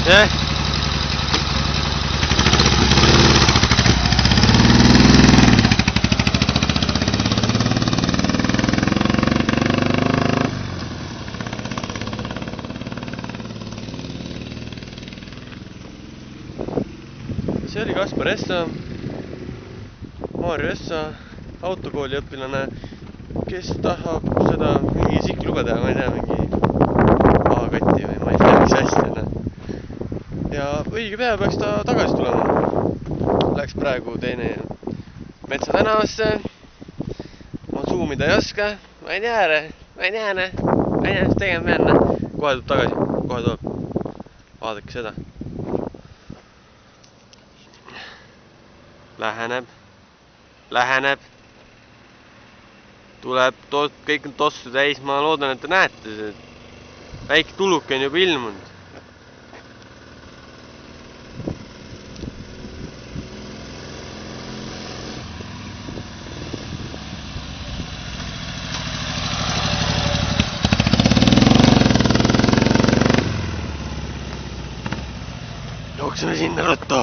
jah. See oli Kaspar Essa, Maarja Essa, autokooli õpilane, kes tahab seda mingi sikluba teha, ma ei tea, mingi A-kotti või ma ei tea, mis asja. Ja õige pea peaks ta tagasi tulema. Läks praegu teine Metsa tänavasse. Ma zoomida ei oska, ma ei tea, mis tegema pean. Kohe tuleb tagasi, kohe tuleb. Vaadake seda. Läheneb. Tuleb kõik on tossu täis, ma loodan, et te näete see. Väike tuluke on juba ilmunud. Jookseme sinna, ruttu!